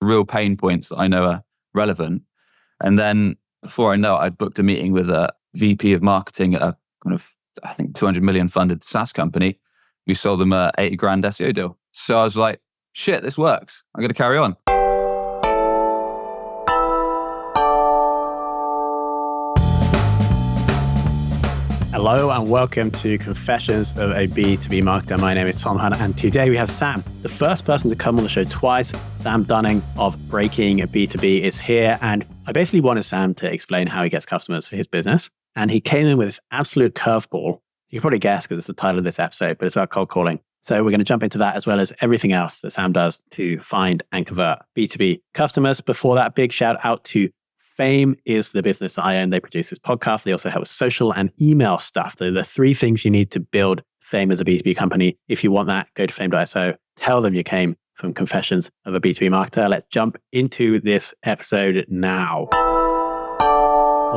real pain points that I know are relevant. And then before I know it, I'd booked a meeting with a VP of marketing at a kind of, I think, 200 million funded SaaS company. We sold them a 80 grand SEO deal. So I was like, shit, this works. I'm going to carry on. Hello and welcome to Confessions of a B2B Marketer. My name is Tom Hunter and today we have Sam, the first person to come on the show twice. Sam Dunning of Breaking B2B is here, and I basically wanted Sam to explain how he gets customers for his business. And he came in with this absolute curveball. You can probably guess because it's the title of this episode, but it's about cold calling. So we're going to jump into that as well as everything else that Sam does to find and convert B2B customers. Before that, big shout out to Fame is the business that I own. They produce this podcast. They also help with social and email stuff. They're the three things you need to build Fame as a B2B company. If you want that, go to fame.so. Tell them you came from Confessions of a B2B Marketer. Let's jump into this episode now.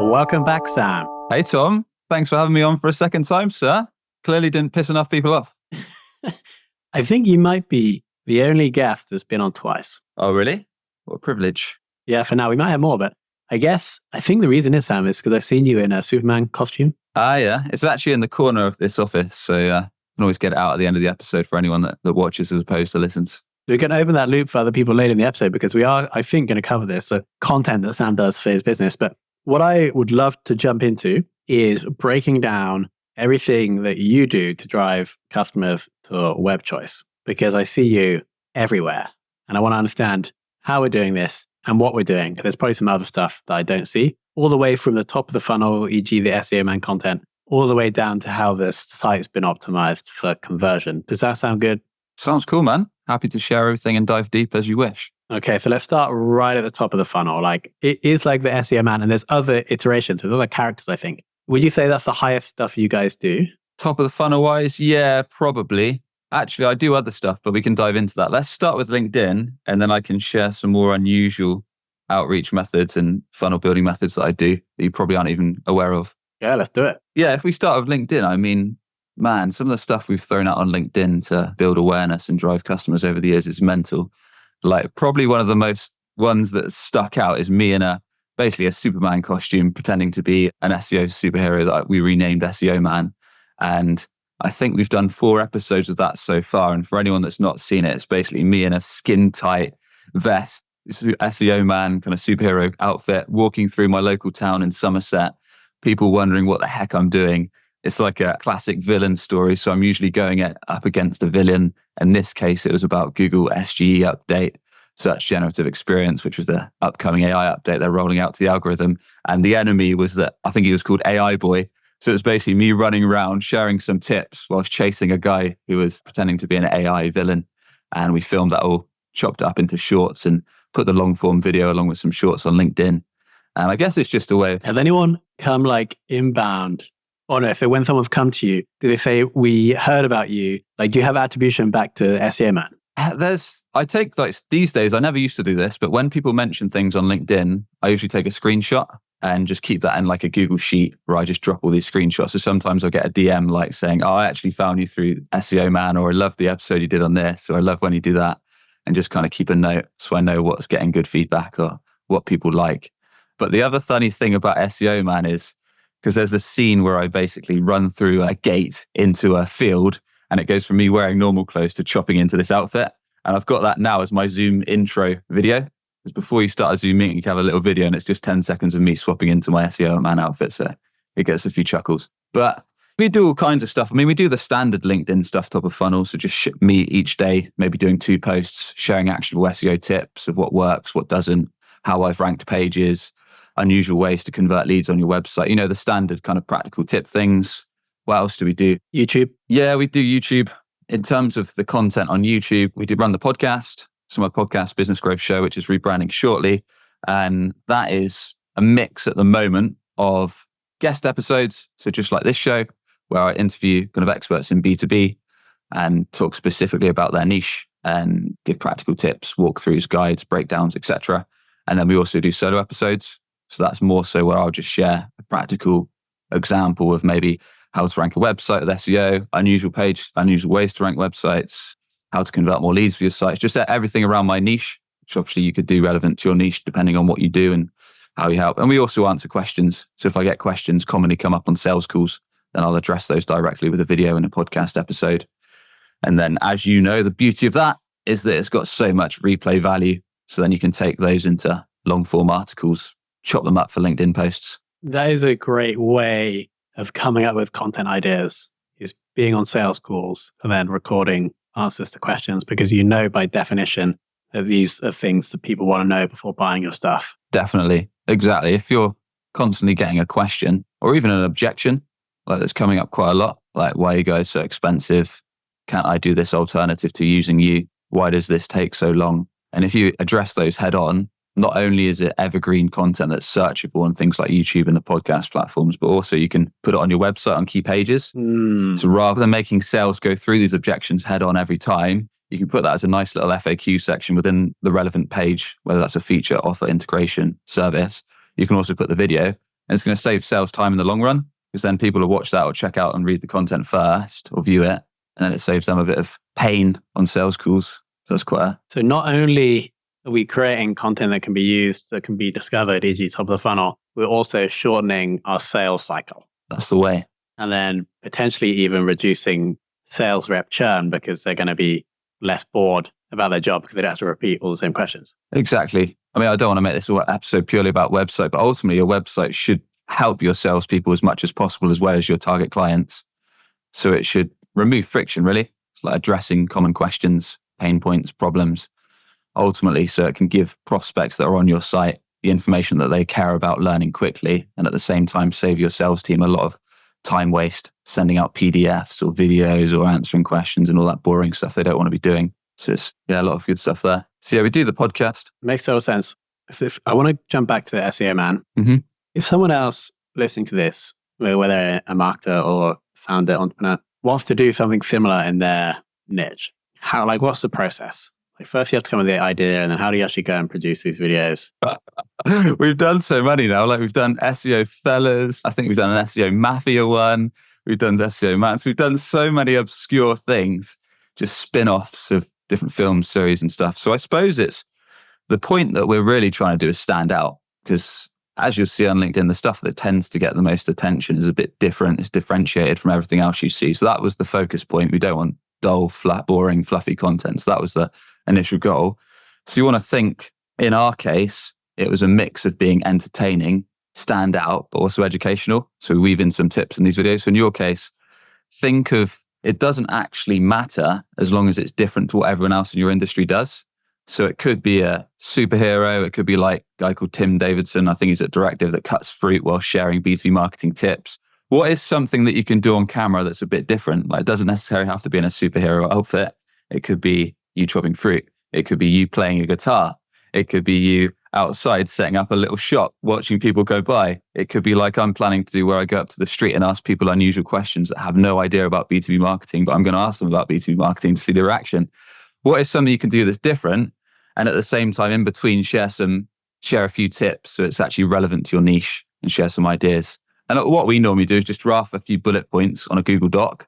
Welcome back, Sam. Hey, Tom. Thanks for having me on for a second time, sir. Clearly didn't piss enough people off. I think you might be the only guest that's been on twice. Oh, really? What a privilege. Yeah, for now. We might have more, but I think the reason is, Sam, is because I've seen you in a Superman costume. Yeah. It's actually in the corner of this office. So I can always get it out at the end of the episode for anyone that watches as opposed to listens. We're going to open that loop for other people later in the episode because we are, I think, going to cover this, the content that Sam does for his business. But what I would love to jump into is breaking down everything that you do to drive customers to web choice, because I see you everywhere. And I want to understand how we're doing this and what we're doing. There's probably some other stuff that I don't see, all the way from the top of the funnel, e.g. the SEO man content, all the way down to how the site's been optimized for conversion. Does that sound good? Sounds cool, man. Happy to share everything and dive deep as you wish. Okay, so let's start right at the top of the funnel. Like, it is like the SEO man, and there's other iterations, there's other characters, I think. Would you say that's the highest stuff you guys do? Top of the funnel wise? Yeah, probably. Actually, I do other stuff, but we can dive into that. Let's start with LinkedIn, and then I can share some more unusual outreach methods and funnel building methods that I do that you probably aren't even aware of. Yeah, let's do it. Yeah, if we start with LinkedIn, I mean, man, some of the stuff we've thrown out on LinkedIn to build awareness and drive customers over the years is mental. Like, probably one of the most ones that stuck out is me in basically a Superman costume pretending to be an SEO superhero that we renamed SEO Man. And I think we've done 4 episodes of that so far. And for anyone that's not seen it, it's basically me in a skin tight vest, SEO Man kind of superhero outfit, walking through my local town in Somerset, people wondering what the heck I'm doing. It's like a classic villain story. So I'm usually going up against a villain. In this case, it was about Google SGE update, Search Generative Experience, which was the upcoming AI update they're rolling out to the algorithm. And the enemy was I think he was called AI Boy. So it was basically me running around, sharing some tips whilst chasing a guy who was pretending to be an AI villain. And we filmed that all, chopped it up into shorts and put the long form video along with some shorts on LinkedIn. And I guess it's just a way of... Has anyone come like inbound? Or no, so when someone's come to you, do they say, we heard about you? Like, do you have attribution back to SEO Man? I take, like, these days, I never used to do this, but when people mention things on LinkedIn, I usually take a screenshot and just keep that in like a Google sheet where I just drop all these screenshots. So sometimes I'll get a DM like saying, oh, I actually found you through SEO Man, or I love the episode you did on this, or I love when you do that, and just kind of keep a note so I know what's getting good feedback or what people like. But the other funny thing about SEO Man is, because there's this scene where I basically run through a gate into a field, and it goes from me wearing normal clothes to chopping into this outfit. And I've got that now as my Zoom intro video. Because before you start a Zoom meeting, you can have a little video and it's just 10 seconds of me swapping into my SEO Man outfit. So it gets a few chuckles. But we do all kinds of stuff. I mean, we do the standard LinkedIn stuff, top of funnel. So just me each day, maybe doing 2 posts, sharing actionable SEO tips of what works, what doesn't, how I've ranked pages, unusual ways to convert leads on your website. You know, the standard kind of practical tip things. What else do we do? YouTube. Yeah, we do YouTube. In terms of the content on YouTube, we did run the podcast. So my podcast, Business Growth Show, which is rebranding shortly. And that is a mix at the moment of guest episodes. So just like this show, where I interview kind of experts in B2B and talk specifically about their niche and give practical tips, walkthroughs, guides, breakdowns, etc. And then we also do solo episodes. So that's more so where I'll just share a practical example of maybe how to rank a website with SEO, unusual ways to rank websites, how to convert more leads for your sites, just everything around my niche, which obviously you could do relevant to your niche depending on what you do and how you help. And we also answer questions. So if I get questions commonly come up on sales calls, then I'll address those directly with a video in a podcast episode. And then, as you know, the beauty of that is that it's got so much replay value. So then you can take those into long form articles, chop them up for LinkedIn posts. That is a great way of coming up with content ideas, is being on sales calls and then recording answers to questions, because you know by definition that these are things that people want to know before buying your stuff. Definitely. Exactly. If you're constantly getting a question or even an objection, like that's coming up quite a lot, like, why are you guys so expensive? Can't I do this alternative to using you? Why does this take so long? And if you address those head on, not only is it evergreen content that's searchable on things like YouTube and the podcast platforms, but also you can put it on your website on key pages. So rather than making sales go through these objections head on every time, you can put that as a nice little FAQ section within the relevant page, whether that's a feature, offer, integration, service. You can also put the video, and it's going to save sales time in the long run, because then people will watch that or check out and read the content first or view it. And then it saves them a bit of pain on sales calls. So that's quite So not only are we creating content that can be used, that can be discovered, e.g. top of the funnel, we're also shortening our sales cycle. That's the way. And then potentially even reducing sales rep churn, because they're going to be less bored about their job because they don't have to repeat all the same questions. Exactly. I mean, I don't want to make this episode purely about website, but ultimately your website should help your salespeople as much as possible, as well as your target clients. So it should remove friction, really. It's like addressing common questions, pain points, problems, ultimately, so it can give prospects that are on your site the information that they care about learning quickly, and at the same time save your sales team a lot of time waste sending out PDFs or videos or answering questions and all that boring stuff they don't want to be doing. So it's, a lot of good stuff there. So yeah, we do the podcast. Makes total sense. If I want to jump back to the SEO man, if someone else listening to this, whether a marketer or founder, entrepreneur, wants to do something similar in their niche, what's the process? First you have to come up with the idea, and then how do you actually go and produce these videos? We've done so many now. Like, we've done SEO Fellas. I think we've done an SEO Mafia one. We've done SEO Mats. We've done so many obscure things, just spin-offs of different film series and stuff. So I suppose it's the point that we're really trying to do is stand out, because as you'll see on LinkedIn, the stuff that tends to get the most attention is a bit different. It's differentiated from everything else you see. So that was the focus point. We don't want dull, flat, boring, fluffy content. So that was the initial goal. So you want to think, in our case, it was a mix of being entertaining, stand out, but also educational. So we weave in some tips in these videos. So in your case, think of, it doesn't actually matter as long as it's different to what everyone else in your industry does. So it could be a superhero. It could be like a guy called Tim Davidson. I think he's a directive that cuts fruit while sharing B2B marketing tips. What is something that you can do on camera that's a bit different? Like, it doesn't necessarily have to be in a superhero outfit. It could be you chopping fruit. It could be you playing a guitar. It could be you outside setting up a little shop, watching people go by. It could be like I'm planning to do, where I go up to the street and ask people unusual questions that have no idea about B2B marketing, but I'm going to ask them about B2B marketing to see their reaction. What is something you can do that's different? And at the same time, in between, share a few tips so it's actually relevant to your niche, and share some ideas. And what we normally do is just draft a few bullet points on a Google Doc,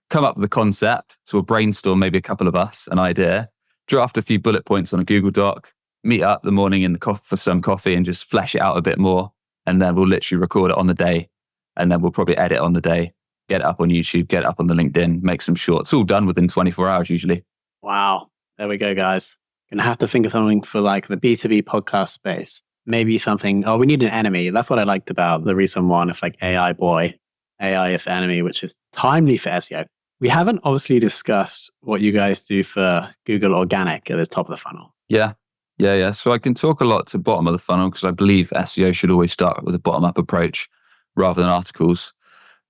come up with a concept. So we'll brainstorm, maybe a couple of us, an idea, draft a few bullet points on a Google Doc, meet up the morning for some coffee and just flesh it out a bit more. And then we'll literally record it on the day. And then we'll probably edit on the day, get it up on YouTube, get it up on the LinkedIn, make some shorts, all done within 24 hours usually. Wow. There we go, guys. Gonna have to think of something for like the B2B podcast space. Maybe something, we need an enemy. That's what I liked about the recent one. It's like AI boy, AI is the enemy, which is timely for SEO. We haven't obviously discussed what you guys do for Google Organic at the top of the funnel. Yeah. So I can talk a lot to bottom of the funnel, because I believe SEO should always start with a bottom-up approach rather than articles.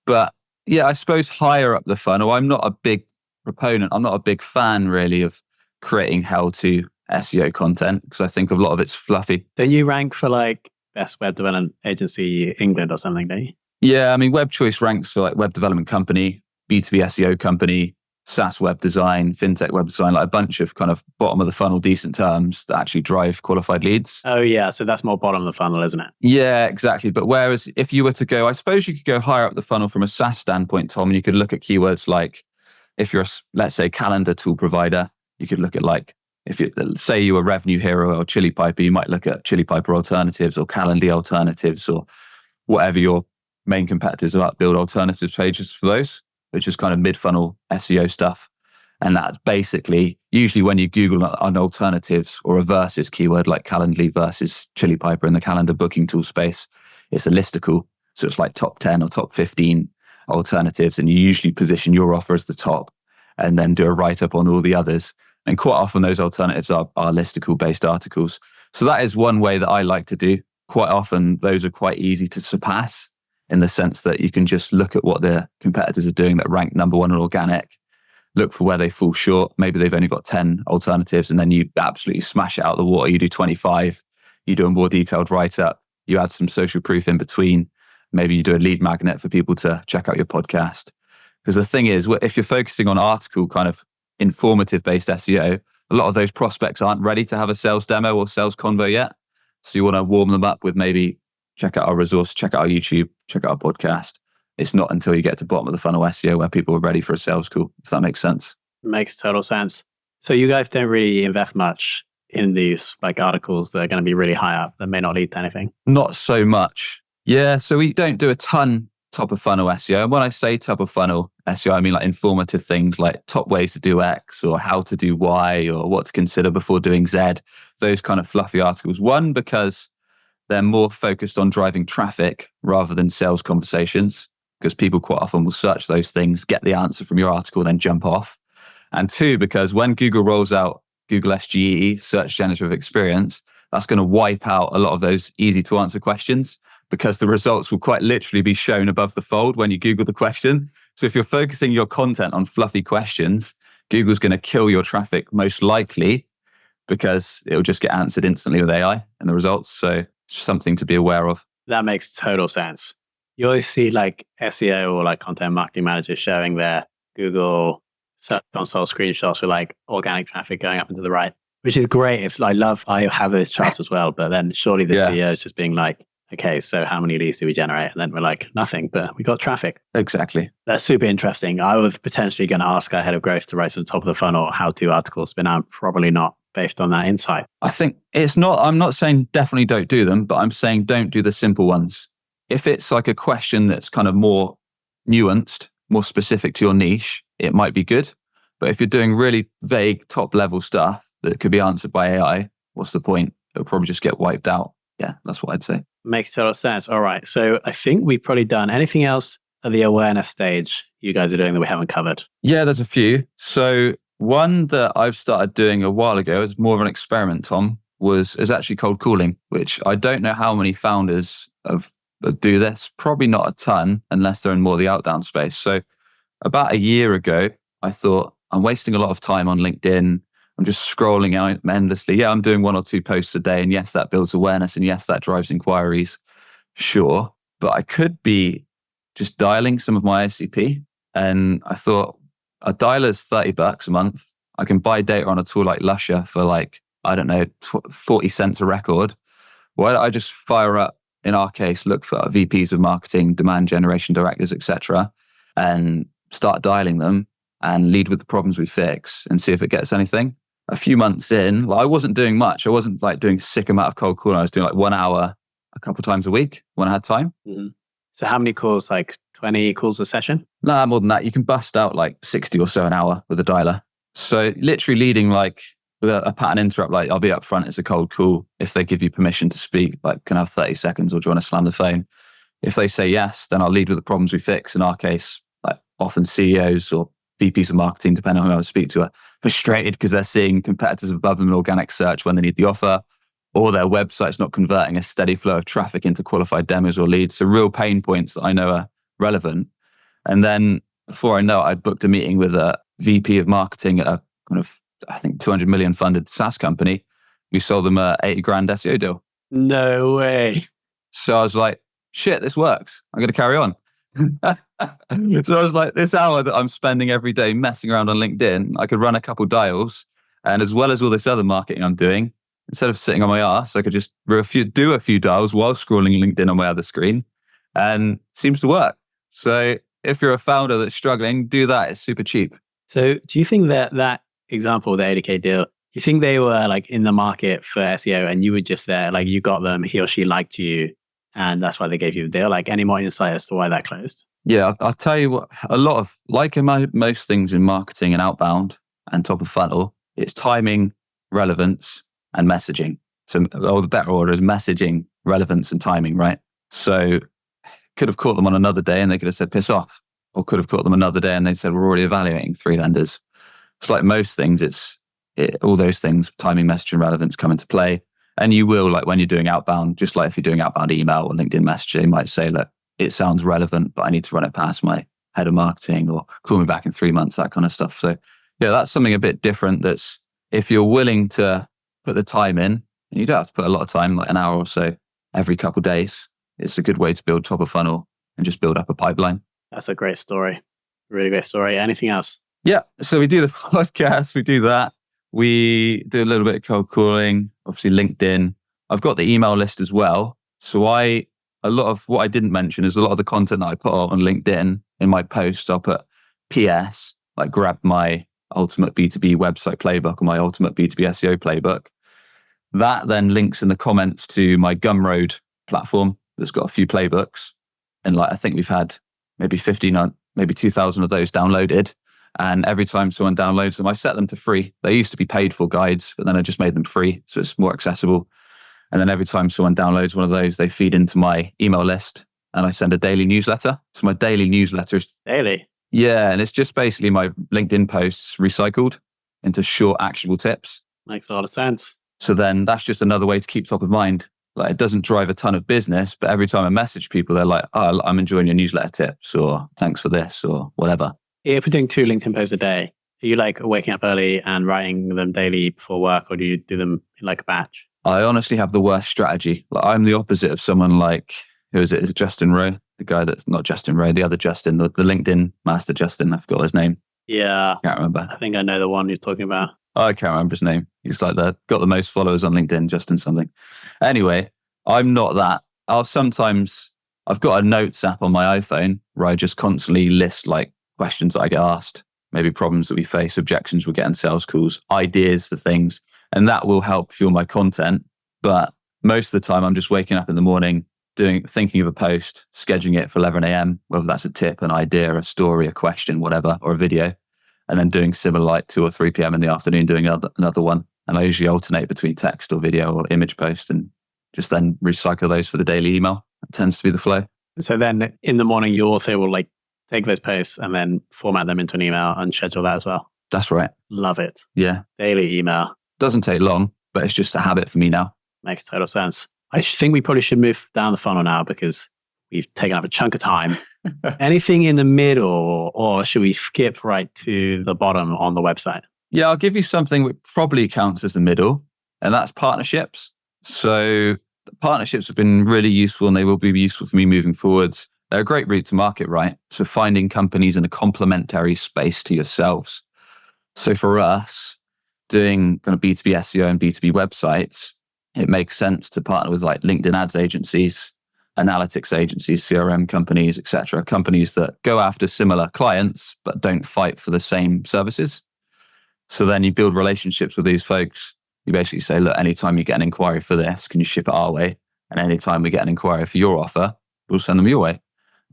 But yeah, I suppose higher up the funnel, I'm not a big proponent. I'm not a big fan really of creating how-to SEO content, because I think a lot of it's fluffy. Don't you rank for like best web development agency England or something, don't you? Yeah, I mean, Web Choice ranks for like web development company, B2B SEO company, SaaS web design, fintech web design, like a bunch of kind of bottom of the funnel decent terms that actually drive qualified leads. Oh yeah, so that's more bottom of the funnel, isn't it? Yeah, exactly. But whereas if you were to go, I suppose you could go higher up the funnel from a SaaS standpoint, Tom, and you could look at keywords like, if you're, let's say, calendar tool provider, you could look at like if you say you were Revenue Hero or Chili Piper, you might look at Chili Piper alternatives or Calendly alternatives or whatever your main competitors are, build alternatives pages for those, which is kind of mid-funnel SEO stuff. And that's basically usually when you Google an alternatives or a versus keyword like Calendly versus Chili Piper in the calendar booking tool space, it's a listicle. So it's like top 10 or top 15 alternatives. And you usually position your offer as the top and then do a write-up on all the others. And quite often those alternatives are listicle-based articles. So that is one way that I like to do. Quite often those are quite easy to surpass in the sense that you can just look at what the competitors are doing that rank number one on organic, look for where they fall short. Maybe they've only got 10 alternatives and then you absolutely smash it out of the water. You do 25, you do a more detailed write-up, you add some social proof in between. Maybe you do a lead magnet for people to check out your podcast. Because the thing is, if you're focusing on article kind of informative based SEO, a lot of those prospects aren't ready to have a sales demo or sales convo yet. So you want to warm them up with maybe check out our resource, check out our YouTube, check out our podcast. It's not until you get to bottom of the funnel SEO where people are ready for a sales call, if that makes sense. Makes total sense. So you guys don't really invest much in these like articles that are going to be really high up that may not lead to anything? Not so much. Yeah, so we don't do a ton top of funnel SEO. And when I say top of funnel SEO, I mean like informative things like top ways to do X or how to do Y or what to consider before doing Z, those kind of fluffy articles. One, because they're more focused on driving traffic rather than sales conversations, because people quite often will search those things, get the answer from your article, then jump off. And two, because when Google rolls out Google SGE, Search Generative Experience, that's going to wipe out a lot of those easy to answer questions because the results will quite literally be shown above the fold when you Google the question. So if you're focusing your content on fluffy questions, Google's going to kill your traffic most likely because it'll just get answered instantly with AI and the results. So something to be aware of. That makes total sense. You always see like SEO or like content marketing managers showing their Google Search Console screenshots with like organic traffic going up and to the right, which is great. It's I have those charts as well, but then surely the CEO is just being like, okay, so how many leads do we generate? And then we're like, nothing, but we got traffic. Exactly. That's super interesting. I was potentially going to ask our head of growth to write some top of the funnel how-to articles, but I'm probably not based on that insight. I think I'm not saying definitely don't do them, but I'm saying don't do the simple ones. If it's like a question that's kind of more nuanced, more specific to your niche, it might be good. But if you're doing really vague top level stuff that could be answered by AI, what's the point? It'll probably just get wiped out. Yeah, that's what I'd say. Makes total sense. All right. So I think we've probably done anything else at the awareness stage you guys are doing that we haven't covered. Yeah, there's a few. So one that I've started doing a while ago is more of an experiment, Tom, is actually cold calling, which I don't know how many founders do this. Probably not a ton unless they're in more the outbound space. So about a year ago, I thought I'm wasting a lot of time on LinkedIn. I'm just scrolling out endlessly. Yeah, I'm doing 1 or 2 posts a day. And yes, that builds awareness. And yes, that drives inquiries. Sure. But I could be just dialing some of my ICP. And I thought a dialer's $30 a month. I can buy data on a tool like Lusher for like, I don't know, 40 cents a record. Why don't I just fire up, in our case, look for VPs of marketing, demand generation directors, etc., and start dialing them and lead with the problems we fix and see if it gets anything. A few months in, I wasn't doing much. I wasn't like doing a sick amount of cold calling. I was doing like 1 hour a couple times a week when I had time. Mm-hmm. So how many calls? Like 20 calls a session? No, more than that. You can bust out like 60 or so an hour with a dialer. So literally leading like with a pattern interrupt, like I'll be up front, it's a cold call. If they give you permission to speak, like can I have 30 seconds or do you want to slam the phone? If they say yes, then I'll lead with the problems we fix. In our case, like often CEOs or VPs of marketing, depending on who I speak to, are frustrated because they're seeing competitors above them in organic search when they need the offer, or their website's not converting a steady flow of traffic into qualified demos or leads. So real pain points that I know are relevant. And then before I know it, I'd booked a meeting with a VP of marketing at a kind of, I think, 200 million funded SaaS company. We sold them a 80 grand SEO deal. No way. So I was like, shit, this works. I'm going to carry on. So I was like, this hour that I'm spending every day messing around on LinkedIn, I could run a couple dials. And as well as all this other marketing I'm doing, instead of sitting on my ass, I could just do a few dials while scrolling LinkedIn on my other screen. And it seems to work. So if you're a founder that's struggling, do that. It's super cheap. So do you think that example, the 80K deal, You think they were like in the market for SEO and you were just there, like you got them, he or she liked you, and that's why they gave you the deal? Like any more insight as to why that closed? Yeah, I'll tell you what, a lot of, like in most things in marketing and outbound and top of funnel, it's timing, relevance, and messaging. So, or the better order is messaging, relevance, and timing, right? So, could have caught them on another day and they could have said, piss off. Or could have caught them another day and they said, we're already evaluating 3 vendors. It's like most things, all those things, timing, messaging, relevance come into play. And you will, like when you're doing outbound, just like if you're doing outbound email or LinkedIn messaging, you might say, look, it sounds relevant, but I need to run it past my head of marketing, or call me back in 3 months, that kind of stuff. So yeah, that's something a bit different. That's, if you're willing to put the time in, and you don't have to put a lot of time, like an hour or so every couple of days, it's a good way to build top of funnel and just build up a pipeline. That's a great story. Really great story. Anything else? Yeah. So we do the podcast, we do that. We do a little bit of cold calling, obviously LinkedIn. I've got the email list as well. So a lot of what I didn't mention is a lot of the content that I put on LinkedIn in my posts, I'll put PS, like grab my ultimate B2B website playbook or my ultimate B2B SEO playbook. That then links in the comments to my Gumroad platform that's got a few playbooks. And like, I think we've had maybe 15, maybe 2,000 of those downloaded. And every time someone downloads them, I set them to free. They used to be paid for guides, but then I just made them free. So it's more accessible. And then every time someone downloads one of those, they feed into my email list and I send a daily newsletter. So my daily newsletter is... Daily? Yeah. And it's just basically my LinkedIn posts recycled into short, actionable tips. Makes a lot of sense. So then that's just another way to keep top of mind. Like, it doesn't drive a ton of business, but every time I message people, they're like, oh, I'm enjoying your newsletter tips, or thanks for this, or whatever. If you're doing 2 LinkedIn posts a day, are you like waking up early and writing them daily before work, or do you do them in like a batch? I honestly have the worst strategy. Like, I'm the opposite of someone like, who is it? Is it Justin Rowe? The guy that's not Justin Rowe, the other Justin, the LinkedIn master Justin. I forgot his name. Yeah. Can't remember. I think I know the one you're talking about. I can't remember his name. He's like got the most followers on LinkedIn, Justin something. Anyway, I'm not that. I've got a notes app on my iPhone where I just constantly list like questions that I get asked, maybe problems that we face, objections we get in sales calls, ideas for things, and that will help fuel my content. But most of the time I'm just waking up in the morning, thinking of a post, scheduling it for 11 a.m., whether that's a tip, an idea, a story, a question, whatever, or a video, and then doing similar like 2 or 3 p.m. in the afternoon, doing another one. And I usually alternate between text or video or image post and just then recycle those for the daily email. That tends to be the flow. So then in the morning, you also will like take those posts and then format them into an email and schedule that as well. That's right. Love it. Yeah. Daily email. Doesn't take long, but it's just a habit for me now. Makes total sense. I think we probably should move down the funnel now because we've taken up a chunk of time. Anything in the middle, or should we skip right to the bottom on the website? Yeah, I'll give you something which probably counts as the middle, and that's partnerships. So partnerships have been really useful and they will be useful for me moving forwards. They're a great route to market, right? So finding companies in a complementary space to yourselves. So for us, doing kind of B2B SEO and B2B websites, it makes sense to partner with like LinkedIn ads agencies, analytics agencies, CRM companies, etc. Companies that go after similar clients, but don't fight for the same services. So then you build relationships with these folks. You basically say, look, anytime you get an inquiry for this, can you ship it our way? And anytime we get an inquiry for your offer, we'll send them your way.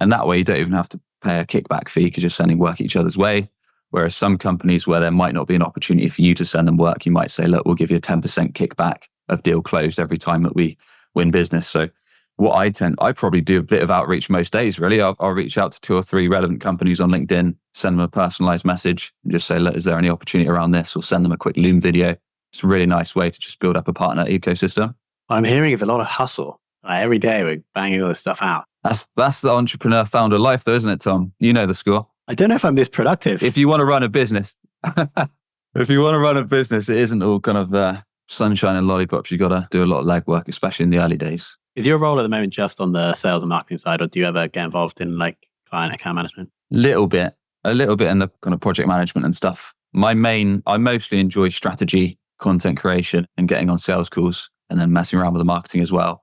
And that way you don't even have to pay a kickback fee because you're sending work each other's way. Whereas some companies where there might not be an opportunity for you to send them work, you might say, look, we'll give you a 10% kickback of deal closed every time that we win business. So what I probably do a bit of outreach most days, really. I'll reach out to 2 or 3 relevant companies on LinkedIn, send them a personalized message and just say, look, is there any opportunity around this? Or send them a quick Loom video. It's a really nice way to just build up a partner ecosystem. I'm hearing of a lot of hustle. Like every day we're banging all this stuff out. That's the entrepreneur founder life though, isn't it, Tom? You know the score. I don't know if I'm this productive. If you want to run a business, it isn't all kind of sunshine and lollipops. You got to do a lot of legwork, especially in the early days. Is your role at the moment just on the sales and marketing side, or do you ever get involved in like client account management? A little bit in the kind of project management and stuff. I mostly enjoy strategy, content creation and getting on sales calls and then messing around with the marketing as well.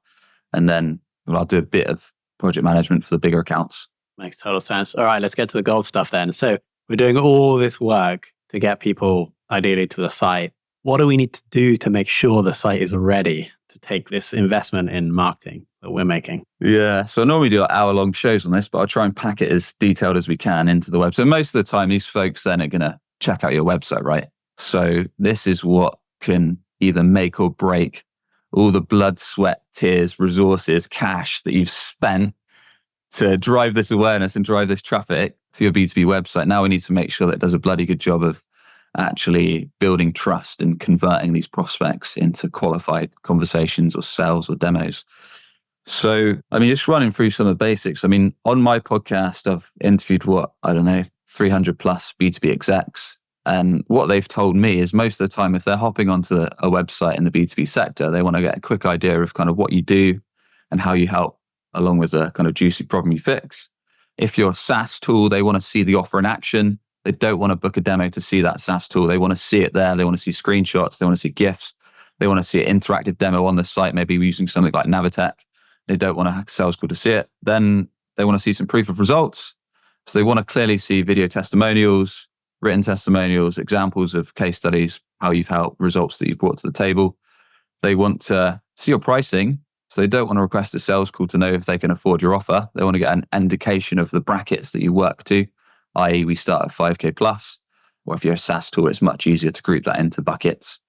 And then I'll do a bit of project management for the bigger accounts. Makes total sense. All right, let's get to the gold stuff then. So we're doing all this work to get people ideally to the site. what do we need to do to make sure the site is ready to take this investment in marketing that we're making? Yeah. So I normally do like hour-long shows on this, but I'll try and pack it as detailed as we can into the website. Most of the time, these folks then are going to check out your website, right? So this is what can either make or break all the blood, sweat, tears, resources, cash that you've spent to drive this awareness and drive this traffic to your B2B website. Now we need to make sure that it does a bloody good job of actually building trust and converting these prospects into qualified conversations or sales or demos. So, just running through some of the basics. On my podcast, I've interviewed 300 plus B2B execs. And what they've told me is most of the time, if they're hopping onto a website in the B2B sector, they want to get a quick idea of kind of what you do and how you help, along with a kind of juicy problem you fix. If you're a SaaS tool, they want to see the offer in action. They don't want to book a demo to see that SaaS tool. They want to see it there. They want to see screenshots. They want to see GIFs. They want to see an interactive demo on the site, maybe using something like Navitech. They don't want a sales call to see it. Then they want to see some proof of results. So they want to clearly see video testimonials, written testimonials, examples of case studies, how you've helped, results that you've brought to the table. They want to see your pricing. So they don't want to request a sales call to know if they can afford your offer. They want to get an indication of the brackets that you work to, i.e. we start at 5K plus, or if you're a SaaS tool, it's much easier to group that into buckets.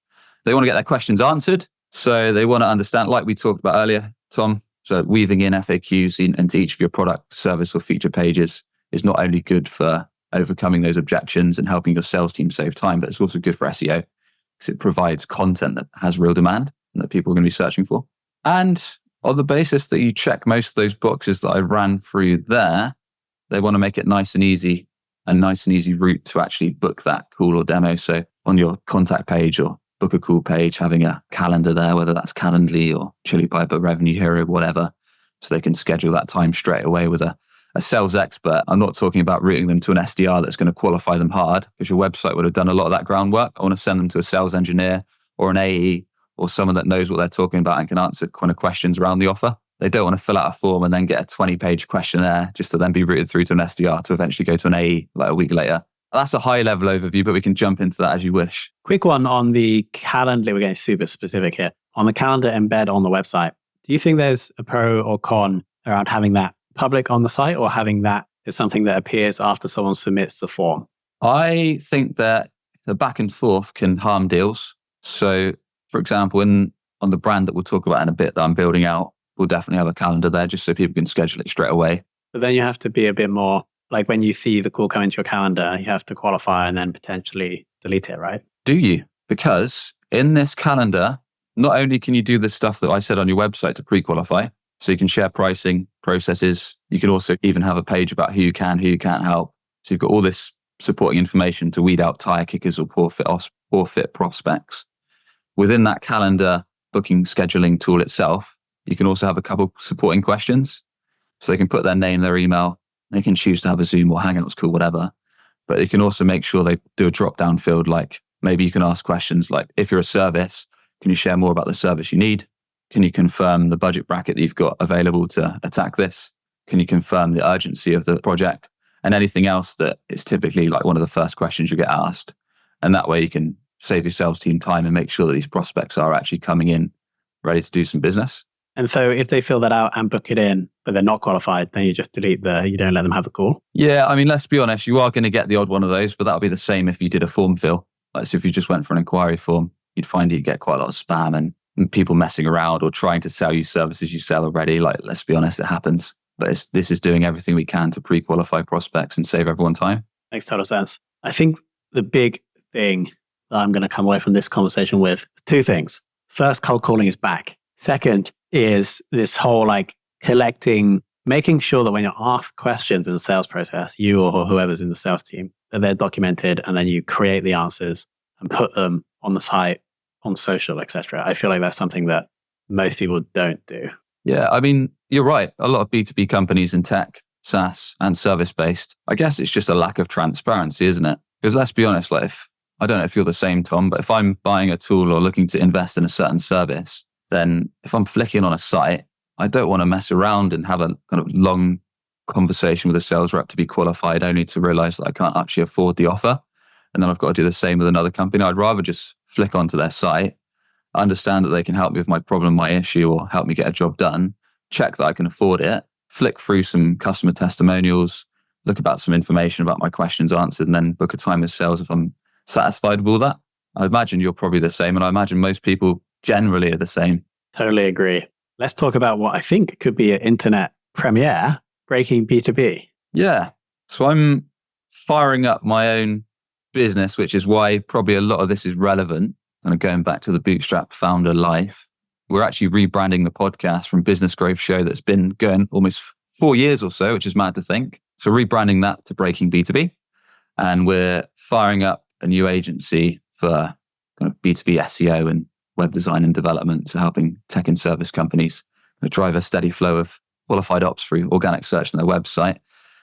They want to get their questions answered. So they want to understand, like we talked about earlier, Tom, so weaving in FAQs into each of your product, service, or feature pages is not only good for overcoming those objections and helping your sales team save time, but it's also good for SEO because it provides content that has real demand and that people are going to be searching for. And on the basis that you check most of those boxes that I ran through there, they want to make it nice and easy route to actually book that call or demo. So on your contact page or book a call page, having a calendar there, whether that's Calendly or Chili Piper, Revenue Hero, whatever, so they can schedule that time straight away with a sales expert. I'm not talking about routing them to an SDR that's going to qualify them hard, because your website would have done a lot of that groundwork. I want to send them to a sales engineer or an AE or someone that knows what they're talking about and can answer kind of questions around the offer. They don't want to fill out a form and then get a 20-page questionnaire just to then be routed through to an SDR to eventually go to an AE like a week later. That's a high-level overview, but we can jump into that as you wish. Quick one on the calendar. We're getting super specific here. On the calendar embed on the website, do you think there's a pro or con around having that public on the site, or having that as something that appears after someone submits the form? I think that the back and forth can harm deals. So, for example, on the brand that we'll talk about in a bit that I'm building out, we'll definitely have a calendar there just so people can schedule it straight away. But then you have to be a bit more, like when you see the call come into your calendar, you have to qualify and then potentially delete it, right? Do you? Because in this calendar, not only can you do the stuff that I said on your website to pre-qualify, so you can share pricing, processes. You can also even have a page about who you can, who you can't help. So you've got all this supporting information to weed out tire kickers or poor fit prospects. Within that calendar booking scheduling tool itself, you can also have a couple supporting questions. So they can put their name, their email. They can choose to have a Zoom or Hangouts call, whatever. But you can also make sure they do a drop-down field. Like maybe you can ask questions like, if you're a service, can you share more about the service you need? Can you confirm the budget bracket that you've got available to attack this? Can you confirm the urgency of the project? And anything else that is typically like one of the first questions you get asked. And that way you can save your sales team time and make sure that these prospects are actually coming in ready to do some business. And so if they fill that out and book it in, but they're not qualified, then you just delete you don't let them have the call? Yeah, let's be honest, you are going to get the odd one of those, but that'll be the same if you did a form fill. Like, so if you just went for an inquiry form, you'd find you'd get quite a lot of spam and people messing around or trying to sell you services you sell already. Like, let's be honest, it happens. But this is doing everything we can to pre-qualify prospects and save everyone time. Makes total sense. I think the big thing that I'm going to come away from this conversation with is two things. First, cold calling is back. Second is this whole collecting, making sure that when you're asked questions in the sales process, you or whoever's in the sales team, that they're documented, and then you create the answers and put them on the site, on social, etc. I feel like that's something that most people don't do. Yeah, you're right. A lot of B2B companies in tech, SaaS, and service-based, I guess it's just a lack of transparency, isn't it? Because let's be honest, I don't know if you're the same, Tom, but if I'm buying a tool or looking to invest in a certain service, then if I'm flicking on a site, I don't want to mess around and have a kind of long conversation with a sales rep to be qualified, only to realize that I can't actually afford the offer. And then I've got to do the same with another company. I'd rather just flick onto their site, understand that they can help me with my problem, my issue, or help me get a job done, check that I can afford it, flick through some customer testimonials, look about some information about my questions answered, and then book a time with sales if I'm satisfied with all that. I imagine you're probably the same, and I imagine most people generally are the same. Totally agree. Let's talk about what I think could be an internet premiere, breaking B2B. Yeah. So I'm firing up my own business, which is why probably a lot of this is relevant. And going back to the bootstrap founder life, we're actually rebranding the podcast from Business Growth Show that's been going almost 4 years or so, which is mad to think. So rebranding that to Breaking B2B. And we're firing up a new agency for kind of B2B SEO and web design and development, so helping tech and service companies drive a steady flow of qualified ops through organic search on their website.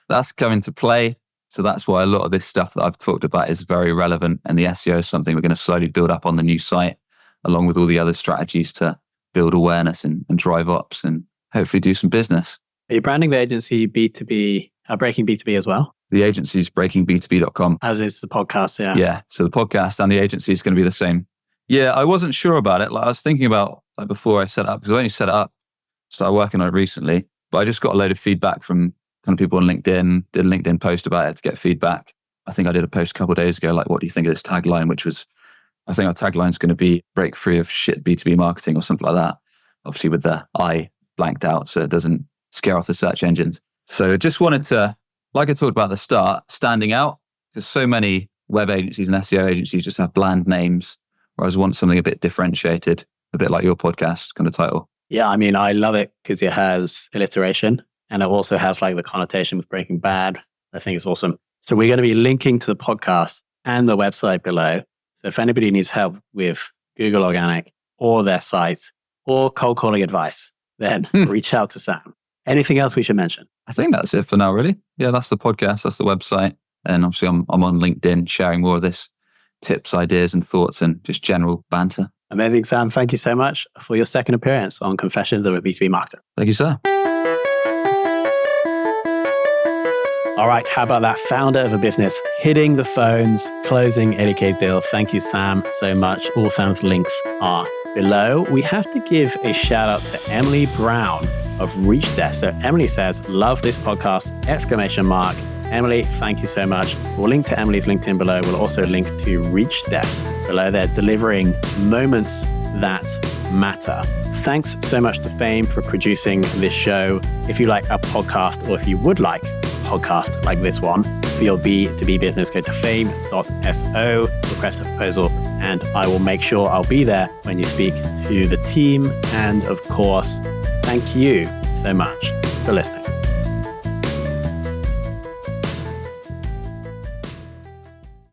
That's coming to play. So that's why a lot of this stuff that I've talked about is very relevant. And the SEO is something we're going to slowly build up on the new site, along with all the other strategies to build awareness and drive ops and hopefully do some business. Are you branding the agency B2B, Breaking B2B as well? The agency is breakingb2b.com. As is the podcast, yeah. Yeah. So the podcast and the agency is going to be the same. Yeah, I wasn't sure about it. Like I was thinking about before I set it up, because I only set it up, started working on it recently, but I just got a load of feedback from kind of people on LinkedIn, did a LinkedIn post about it to get feedback. I think I did a post a couple of days ago, like, what do you think of this tagline? Which was, I think our tagline is going to be break free of shit B2B marketing or something like that. Obviously with the I blanked out so it doesn't scare off the search engines. So just wanted to, like I talked about at the start, standing out, because so many web agencies and SEO agencies just have bland names, whereas I want something a bit differentiated, a bit like your podcast kind of title. Yeah, I mean, I love it because it has alliteration and it also has like the connotation with Breaking Bad. I think it's awesome. So we're going to be linking to the podcast and the website below. So if anybody needs help with Google Organic or their sites or cold calling advice, then reach out to Sam. Anything else we should mention? I think that's it for now, really. Yeah, that's the podcast, that's the website. And obviously I'm on LinkedIn sharing more of this tips, ideas and thoughts and just general banter. Amazing, Sam. Thank you so much for your second appearance on Confessions of a B2B Marketer. Thank you, sir. All right, how about that founder of a business hitting the phones, closing 80K deal? Thank you, Sam, so much. All Sam's links are below. We have to give a shout out to Emily Brown of Reach Desk. So Emily says, love this podcast, ! Emily, thank you so much. We'll link to Emily's LinkedIn below. We'll also link to Reach Desk below. They're delivering moments that matter. Thanks so much to Fame for producing this show. If you like a podcast, or if you would like a podcast like this one for your B2B business, go to fame.so, request a proposal, and I will make sure I'll be there when you speak to the team. And of course, thank you so much for listening.